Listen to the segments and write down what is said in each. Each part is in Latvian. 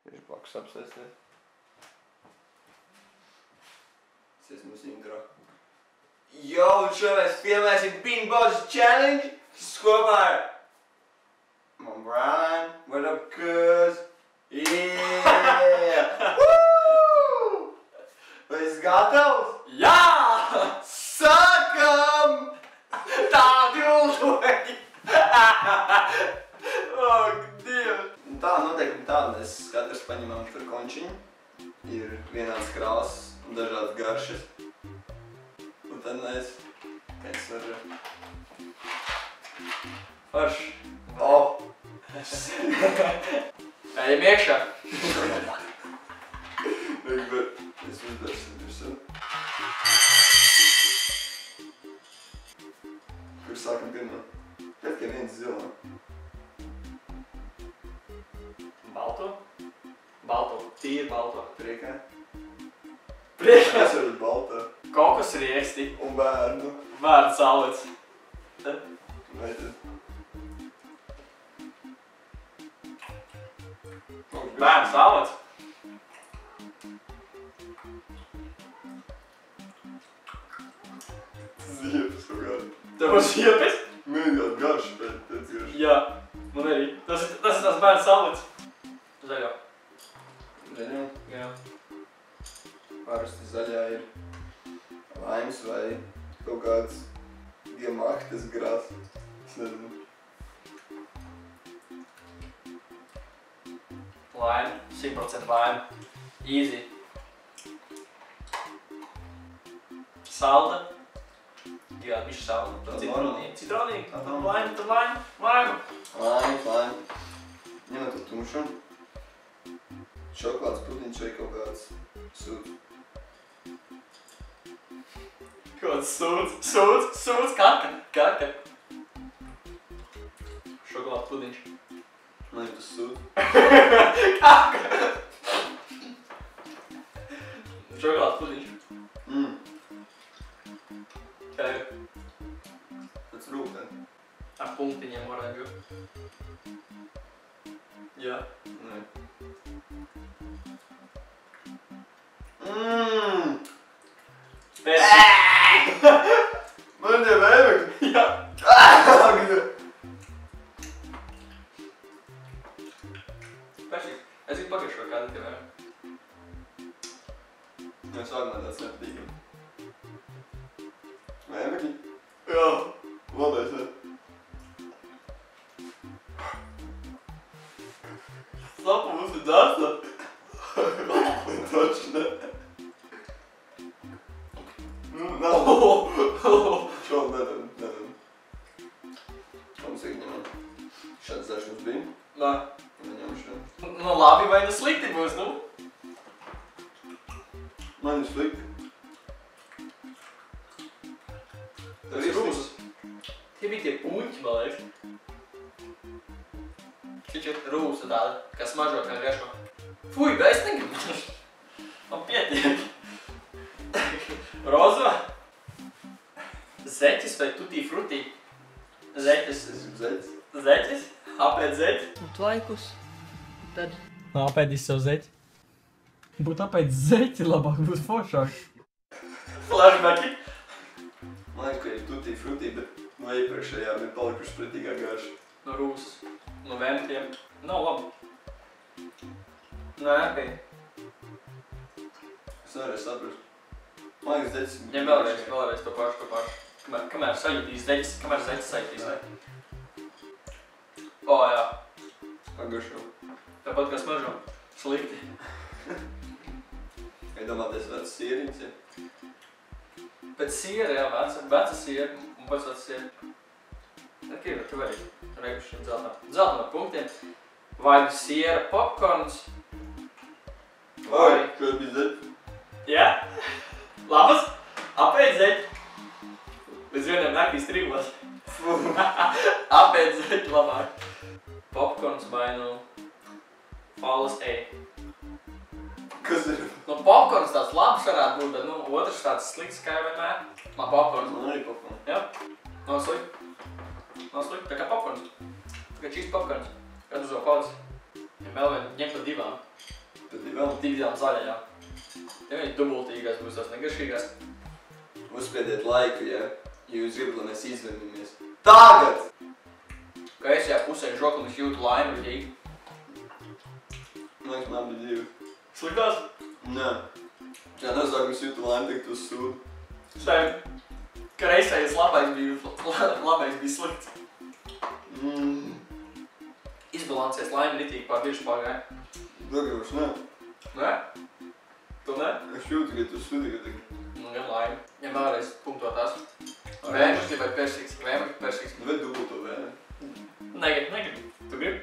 Viņš blakus apsēsties. Es esmu uz intro. Jo, un šo mēs filmēsim Bean Boss Challenge. Kopā ar man Brian. What up, cuz? Yeah! Woo! Vai esi gatavs? Jā! Sākam! Tādi uldoņi! Oh, Dievs! Tā noteikti tāda, mēs katrs paņemam tur končiņu. Ir vienāds krāsas un dažādas garšas. Un tad mēs, kā es varu... Forši. O! Ejam iekšā. Es uzdarsim visu. Kur sākam pirmā? Tikai viens zilā. Balto? Balto. Tīri balto. Priekā. Priekšā. Es varu baltā. Kokos rieksti. Un bērnu. Vārdu salvets. Vai tad? Bērnu salvets. Ziepes kaut kāda. Tev būs ziepes? Mēģināt garš, bet pēc garš. Jā. Man arī. Tas ir tās bērnu salvets. Zaļo. Zaļo? Jā. Parasti zaļā ir laimes vai kaut kāds diamaktas grās. Es nezinu. Laime. 100% laime. Easy. Salda. Jā, bišķi salda. Citronīgi. Citronīgi. Tad laime, tad laime. Laime. Laime. Ņemot to tumšu. Šokolādes pudiņš vai kaut kāds sūds. Kaut kāds sūds. Kaka. Šokolādes pudiņš. Man ir tas sūds. Kaka. Šokolādes pudiņš. Kaka. Pēc rūkten. Ar punktiņiem oranžu. Jā. Nē. Pēc. Man tie vēbekļi. Jā. Pēšīt. Es gribu pagaršot kādu tev vēbekļi. Es vārnā tāds nepatīkam. Vēbekļi? Jā. Labais, ne? Slapa mums ir dāsna. Taču ne. Nav. Šo nedam. Ko mums ieņemam? Šāds dažs mums bija. Nā. Neņem šo. Nu labi vai nu slikti būs, nu? Man ir slikti. Tas ir rūsas. Tie bija tie puņķi, man liekas. Taču rūsa tāda, kas smažo kā garšo. Fuj, bet es negribu. Man pietiek. Rozo. Zeķis vai tutti frutti? Zeķis. Es gribu zeķis. Zeķis? Apēd zeķi? Un tvaikus. Tad. Apēdis savu zeķi. Būtu apēdis zeķi, labāk būtu foršāk. Flashbacki. Man liekas, ka ir tutti frutti, bet no iepriekšējām ir palikuši spritīgā garša. No rūsas. No ventiem. Nav labi. Nē, okei. Es nevarēju saprast. Man liekas, zeķis... Ņem vēlreiz to pašu. Kamēr sajūtīs zeķis, kamēr zeķis sajūtīs. O, jā. Pagaršo. Tāpat kā smažo. Slikti. Vai domāties vecs sieriņas, ja? Pēc siera, jā, veca siera un pēc veca siera. Ok, tu vari reikuši dzeltenā. Dzeltenā punktiem. Vai nu siera popkorns. Vai, šeit bija zeķis? Jā. Labas. Apēd zeķi. Līdz vieniem naktīs tribos. Apēd zeķi labāk. Popkorns vai nu Fallas E. Kas ir? Nu, popkorns tāds labs varētu būt, bet nu, otrs tāds slikts kā jau vienmēr. Man popkorns. Man arī popkorns. Jā. Nav slikti. Tā kā popkorns. Tā kā cheese popkorns. Kad uz to paudzes. Ja vēl vien ņem pa divām. vēl. Tik dēļ zaļa, jā. Ja viņi dubultīgais būs tas negaršīgais. Uzspiediet laiku, ja jūs gribat, lai mēs izvenimies. Tagad! Ka es jā pusē žoklim es jūtu laimi riģīgi. Man liekas, man bija divi. Sliktās? Nē. Jā, nezāk, jūtu laimi, tik tu sūdi. Šai, ka reizējas labais bija slikts. Izbalansēs laimi ritīgi pār viršu pagāja. Dagavs, nē. Nē? Tu ne? Es jūtu, ka tu sūdi, ka tagad. Nu, gan laimi. Ja vēlreiz punktotās. Vēmekļi vai persīgs? Vēmekļi, persīgs. Vai dubulto vēmekļi? Negribu. Tu gribi?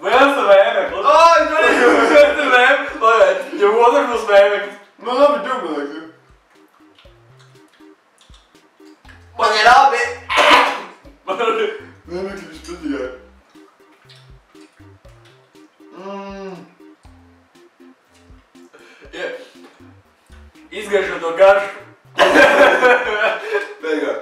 Viens vēmeklis. Ai, nē! Viens vēmeklis. Pagaid, ja otrs būs vēmeklis. Man labi dubulēk. Man ir abi. Vēmekļi vispētīgāk. Izgaršo to garšu. Beigā.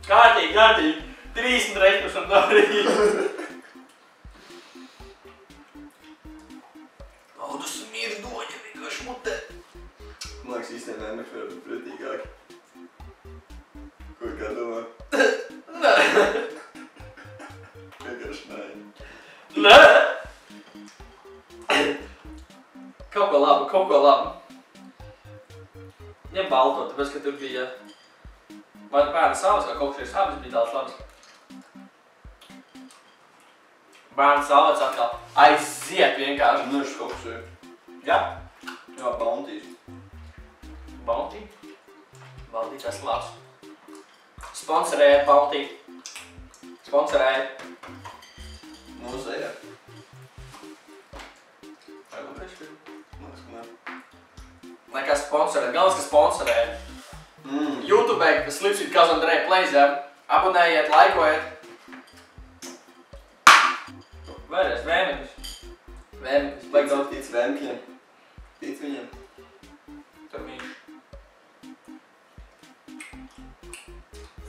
Kārtīgi. 30 reizes un darīt. Tas mirz doņa vienkārši mutē. Man liekas, īstenībā vēmekļi var būt pretīgāki. Ko kā domā? Nē. Vienkārši nē. Nē. Kaut ko labu. Ņem balto, tāpēc, ka tur bija vai bērni savas, vai kaut kas ir savas, bija daudz labas. Bērni savas atkal aiziet vienkārši. Nu, šis kaut kas ir. Jā? Jā, Bountīs. Bounty? Bounty, tas labs. Sponsorēja Bounty. Sponsorēja. Mūsējā. Vai man priekš bija? Man liekas, ka nē. Nekā sponsorēt, galvenais, ka sponsorēja. YouTube, Slips with Cousin Dre plays, ja? Abonējiet, laikojiet. Vēlreiz, vēmekļus. Vēmekļus, baigi daudz. Tic vēmekļiem. Tic viņiem. Tur mīši.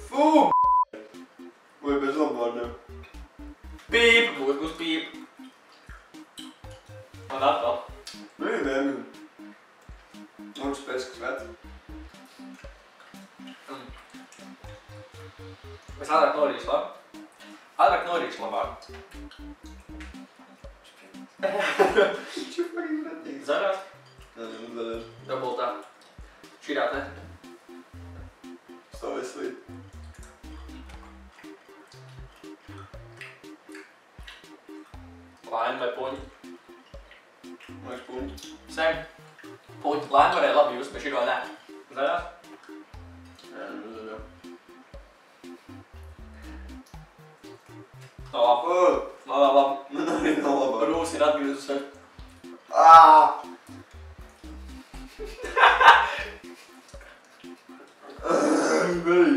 Fū! Vai bez labvārdiem? Pīpa, būs pīpa. Un atkal. Bija vēmekļi. Mums pēc, kas vec. Es ātrāk norīšu, labi? Ātrāk norīšu labāk. Viņš ir fucking pretīgs. Zaļās? Nē, zaļās. Dubultā. Šīrā te. Stāv veselīt. Laini vai puņi? Man liekas, puņi. Sem. Puņi. Laini varēja labi just, bet šīrā nē. Zaļās? Jā, nu zaļā. Labi. Man arī nav labāk. Rūs ir atgriezusies. Very.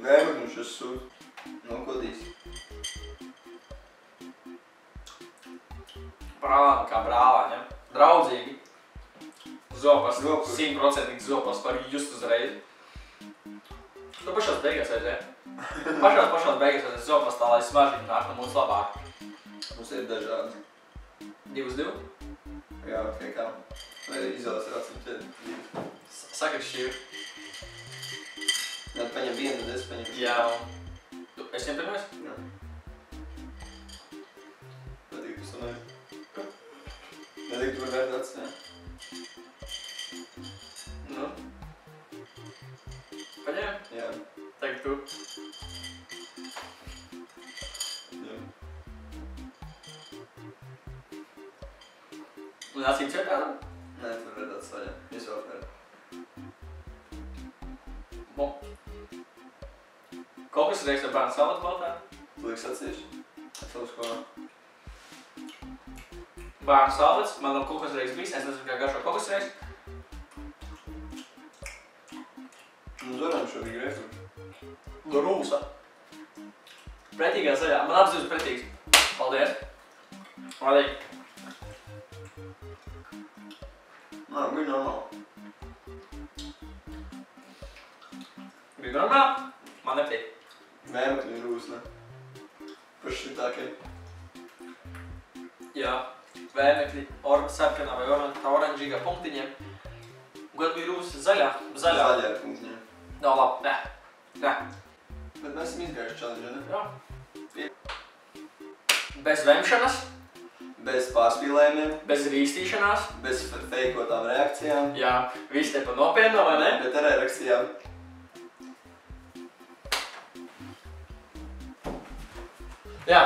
Vēmekļi šis sūd. Nokodīs. Brālāni kā brālāņi, ja? Draudzīgi. Zopas. Zopas. 100% zopas var just uzreiz. Tu pašās beigās aiziet. Pašās beigās aiziet zopas tā, lai smaržīgi nāk no mums labāk. Mums ir dažādi. 2-2? Jā, tikai kā. Vai izvēlas ir atsimtiet. Saka šķīvi. Jā, tu paņem vienu, tad es paņemu. Jā. Es ņem pirmais? Jā. Patīk, tu sanāji. Patīk, tu var vērt atstāt. Nu. Paņem? Jā. Tagad tu. Jā. Un acīm cietādam? Nē, tu var vērt atstāt, jā. Es vēl vērt. Mo. Kokas reiks ar bērnu salatu baltā? Tu liks atsevišķi. Savu skolā. Bērnu salats, man nav kokas reiks bijis, es nezinu, kā garšo kokas reiks. Nu, Zoram šo bija reiks. No rūsa. Pretīgā zaļā. Man apzīves pretīgs. Paldies. Smalīgi. Nā, bija normāli. Bija normāli? Man nepatīk. Vēmekļi rūs, ne? Paši sliktākie. Jā, vēmekļi, sarkanā vai oranžīgā punktiņiem. Gad bija rūs zaļā. Zaļā punktiņiem. Nav labi, nē. Bet mēs esam izgājuši challenge, ne? Jā. Bez vemšanas, Bez pārspīlējumiem, bez rīstīšanās. bez feikotām reakcijām, Jā, viss te pa nopietno, vai ne? bet ar reakcijām. Jā.